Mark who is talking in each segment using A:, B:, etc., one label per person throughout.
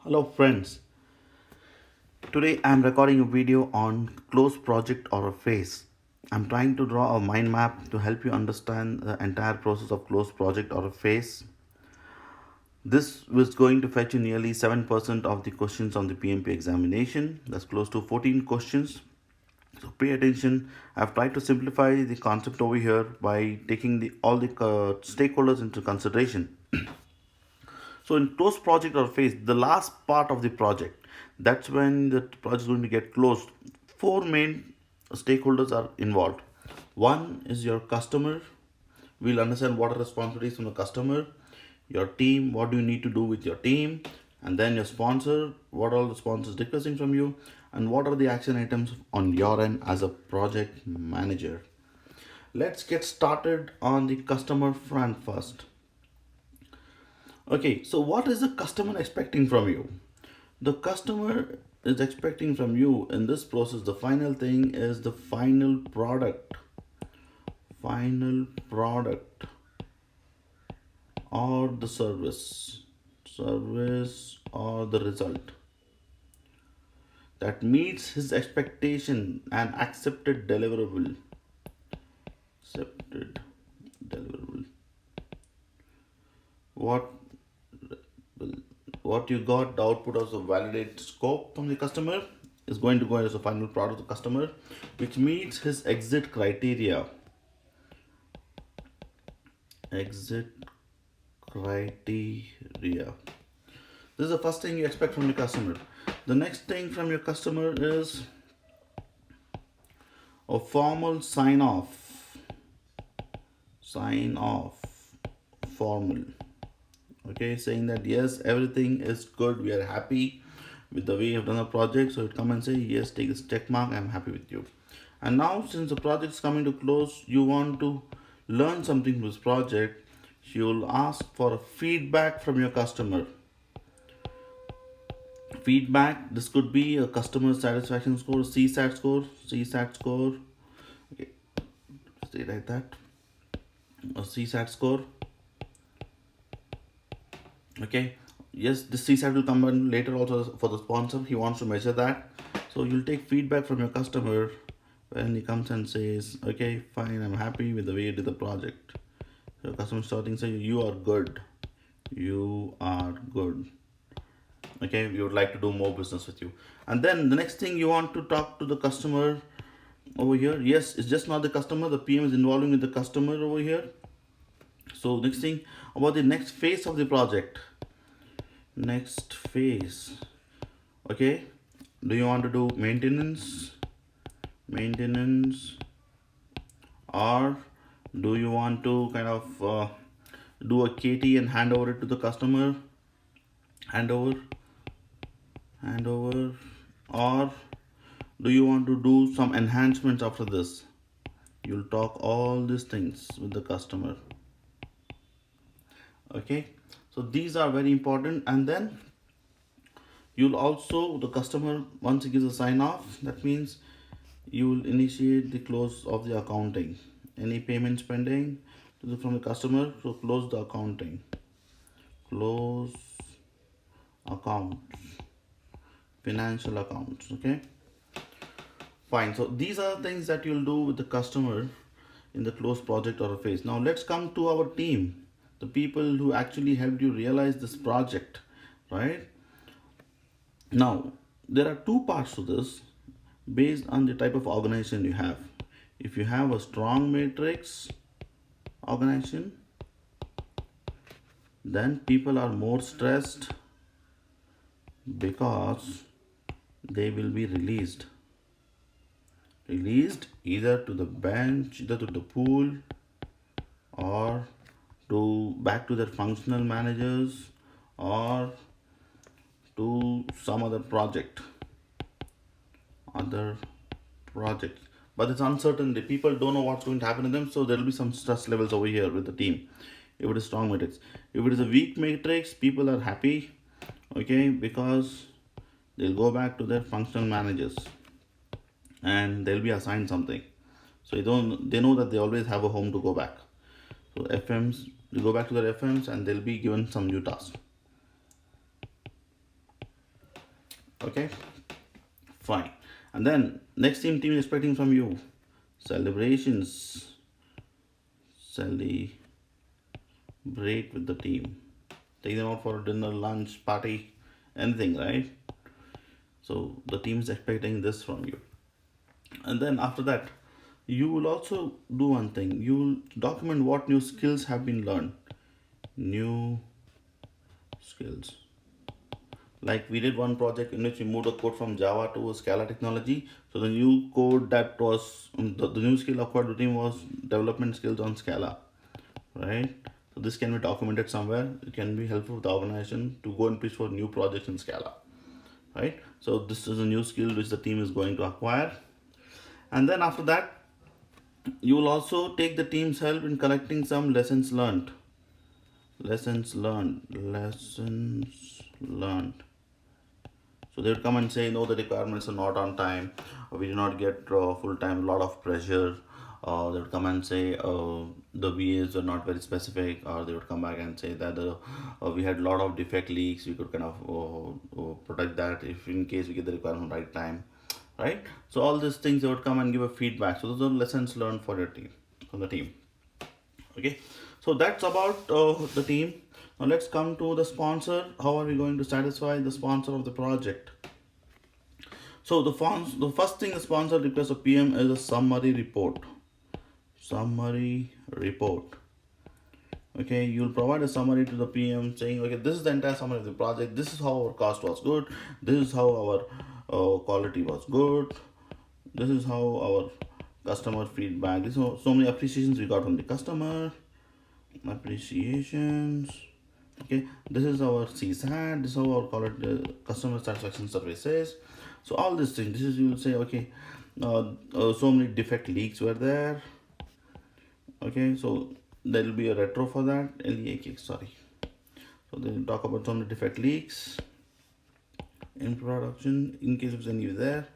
A: Hello friends, today I am recording a video on close project or a phase. I'm trying to draw a mind map to help you understand the entire process of close project or a phase. This was going to fetch you nearly 7% of the questions on the PMP examination. That's close to 14 questions. So pay attention. I've tried to simplify the concept over here by taking all the stakeholders into consideration. So in close project or phase, the last part of the project, that's when the project is going to get closed. Four main stakeholders are involved. One is your customer. We'll understand what are responsibilities from the customer. Your team, what do you need to do with your team, and then your sponsor, what all the sponsors requesting from you, and what are the action items on your end as a project manager. Let's get started on the customer front first. Okay, so what is the customer expecting from you? The customer is expecting from you in this process, the final thing is the final product. Final product or the service or the result that meets his expectation and accepted deliverable. What what you got, the output of the validate scope from the customer is going to go as a final product of the customer, which meets his exit criteria. This is the first thing you expect from your customer. The next thing from your customer is a formal sign off formal, okay, saying that yes, everything is good, we are happy with the way you have done the project. So it come and say yes, take this check mark, I'm happy with you. And now since the project is coming to close, you want to learn something from this project, you will ask for a feedback from your customer. Feedback, this could be a customer satisfaction score, CSAT score, okay, stay like that, a CSAT score. Okay, yes, this CSAT will come in later also for the sponsor, he wants to measure that. So you'll take feedback from your customer when he comes and says okay fine, I'm happy with the way you did the project. So customer starting say you are good, okay, we would like to do more business with you. And then the next thing, you want to talk to the customer over here. Yes, it's just not the customer, the PM is involving with the customer over here. So next thing, about the next phase of the project. Next phase, okay, do you want to do maintenance or do you want to kind of do a KT and hand over it to the customer, handover handover, or do you want to do some enhancements after this? You'll talk all these things with the customer, okay. So these are very important. And then you'll also, the customer, once he gives a sign off, that means you will initiate the close of the accounting. Any payments pending from the customer, so close the accounting, close accounts, financial accounts, okay. Fine, so these are things that you'll do with the customer in the close project or a phase. Now let's come to our team, the people who actually helped you realize this project, right? Now there are two parts to this based on the type of organization you have. If you have a strong matrix organization, then people are more stressed because they will be released either to the bench, either to the pool, or to back to their functional managers, or to some other projects. But it's uncertainty, people don't know what's going to happen to them, so there will be some stress levels over here with the team. If it is strong matrix, if it is a weak matrix, people are happy, okay, because they'll go back to their functional managers and they'll be assigned something. So they know that they always have a home to go back. So FMs, they go back to their FMs and they'll be given some new task. Okay, fine. And then next team is expecting from you celebrations. Celebrate with the team. Take them out for dinner, lunch, party, anything, right? So the team is expecting this from you. And then after that, you will also do one thing. You will document what new skills have been learned. New skills. Like we did one project in which we moved a code from Java to Scala technology. So the new code that was the new skill acquired with him was development skills on Scala, right? So this can be documented somewhere. It can be helpful for the organization to go and pitch for new projects in Scala, right? So this is a new skill which the team is going to acquire. And then after that, you will also take the team's help in collecting some lessons learned. Lessons learned. So they would come and say, no, the requirements are not on time, or we did not get full time, a lot of pressure. They would come and say the VAs are not very specific, or they would come back and say that we had a lot of defect leaks. We could kind of protect that if in case we get the requirement right time, right? So all these things they would come and give a feedback. So those are lessons learned for your team, from the team. Okay, so that's about the team. Now let's come to the sponsor. How are we going to satisfy the sponsor of the project? So the first thing the sponsor requests of PM is a summary report. Summary report. Okay, you'll provide a summary to the PM saying, okay, this is the entire summary of the project. This is how our cost was good. This is how our quality was good. This is how our customer feedback. This is so many appreciations we got from the customer. Appreciations. Okay, this is our CSAT. This is how our customer satisfaction survey says. So all these things. This is you will say, okay, so many defect leaks were there. Okay, so there will be a retro for that. LEAK, sorry. So they will talk about some defect leaks in production in case of any there,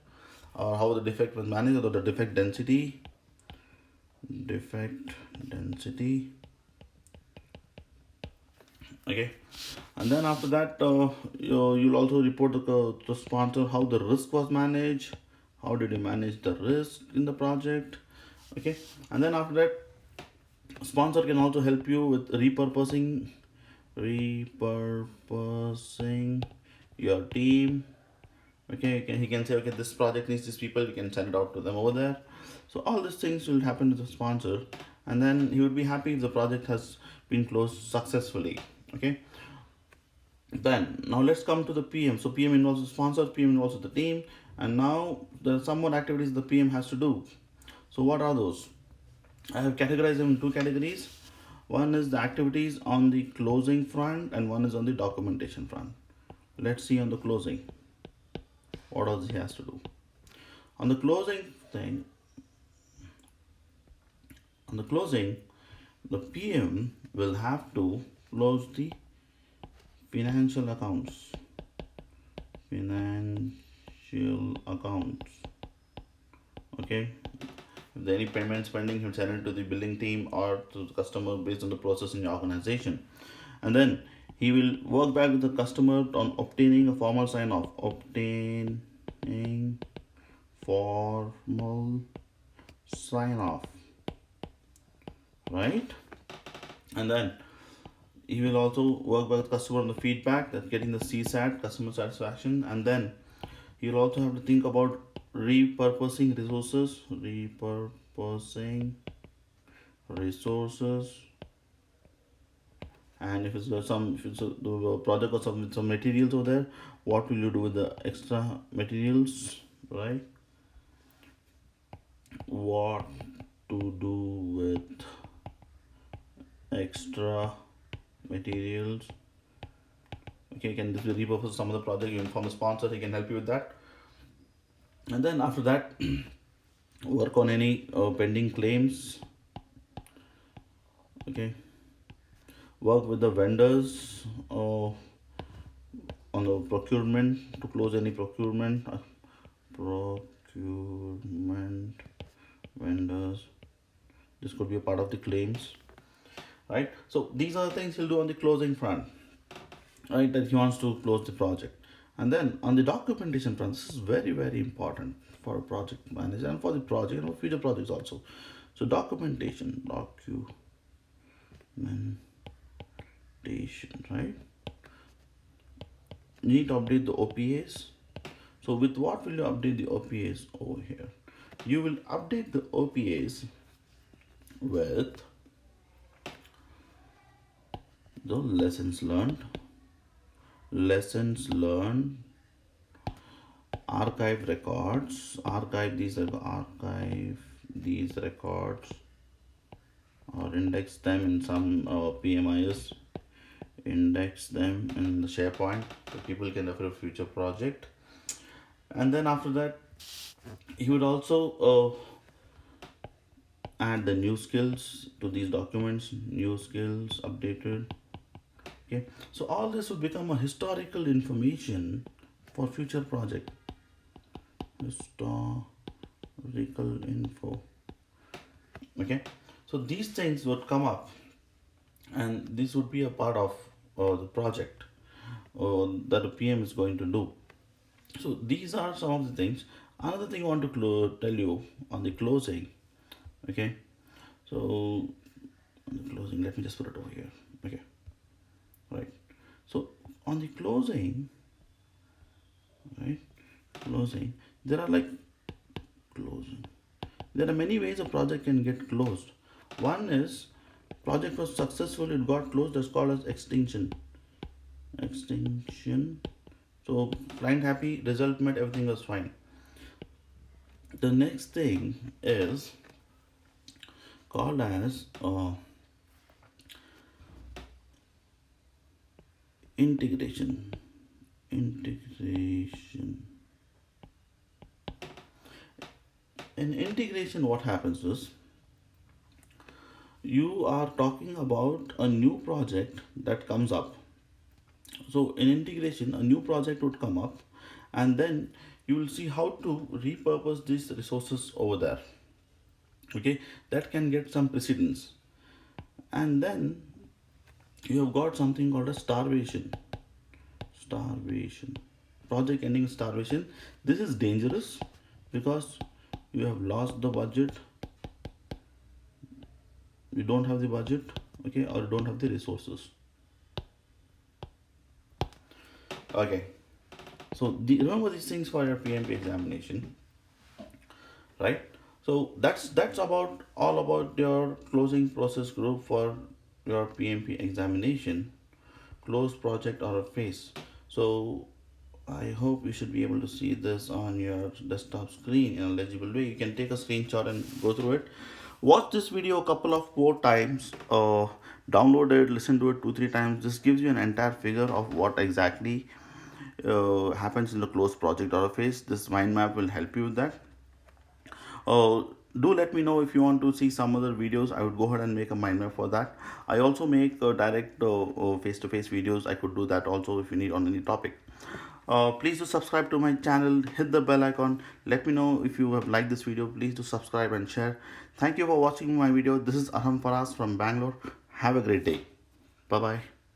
A: or how the defect was managed, or the defect density. Defect density. Okay, and then after that you'll also report the sponsor how the risk was managed, how did you manage the risk in the project. Okay, and then after that sponsor can also help you with repurposing your team. Okay, he can say, okay, this project needs these people, you can send it out to them over there. So all these things will happen to the sponsor, and then he would be happy if the project has been closed successfully. Okay, then now let's come to the PM. So PM involves the sponsor, PM involves the team, and now there are some more activities the PM has to do. So what are those? I have categorized them in two categories. One is the activities on the closing front, and one is on the documentation front. Let's see on the closing what else he has to do. On the closing thing, on the closing, the PM will have to close the financial accounts. Financial accounts. Okay. If there are any payments pending, he'll send it to the billing team or to the customer based on the process in your organization. And then he will work back with the customer on obtaining a formal sign off. Obtaining formal sign off. Right? And then he will also work with the customer on the feedback, that getting the CSAT, customer satisfaction, and then he will also have to think about repurposing resources, and if it's the project or some materials over there, what will you do with the extra materials, right? What to do with extra materials. Okay, can this be repurposed some of the project? You inform the sponsor, he can help you with that. And then after that work on any pending claims. Okay, work with the vendors on the procurement to close any procurement vendors. This could be a part of the claims, right? So these are the things he'll do on the closing front, right? That he wants to close the project. And then on the documentation front, this is very, very important for a project manager and for the project and for future projects also. So documentation, right? You need to update the OPAs. So with what will you update the OPAs over here? You will update the OPAs with the lessons learned, archive records, archive these records, or index them in some PMIs, index them in the SharePoint so people can refer to future project. And then after that, you would also add the new skills to these documents, new skills updated. Okay, so all this will become a historical information for future project. Historical info. Okay, so these things would come up, and this would be a part of the project that the PM is going to do. So these are some of the things. Another thing I want to tell you on the closing. Okay, so on the closing, let me just put it over here. Okay, right. So on the closing, right, closing, there are like closing. There are many ways a project can get closed. One is project was successful, it got closed, that's called as extinction. So client happy, result met, everything was fine. The next thing is called as integration. In integration, what happens is you are talking about a new project that comes up. So in integration, a new project would come up, and then you will see how to repurpose these resources over there. Okay, that can get some precedence. And then you have got something called a starvation, project ending starvation. This is dangerous because you have lost the budget, you don't have the budget, okay, or you don't have the resources. Okay, so remember these things for your PMP examination, right? So that's about all about your closing process group for your PMP examination, close project or a phase. So I hope you should be able to see this on your desktop screen in a legible way. You can take a screenshot and go through it. Watch this video a couple of more times. Download it, listen to it 2-3 times. This gives you an entire figure of what exactly happens in the closed project or a phase. This mind map will help you with that. Do let me know if you want to see some other videos. I would go ahead and make a mind map for that. I also make direct face-to-face videos. I could do that also if you need on any topic. Please do subscribe to my channel, hit the bell icon. Let me know if you have liked this video. Please do subscribe and share. Thank you for watching my video. This is Arham Faraaz from Bangalore. Have a great day. Bye bye.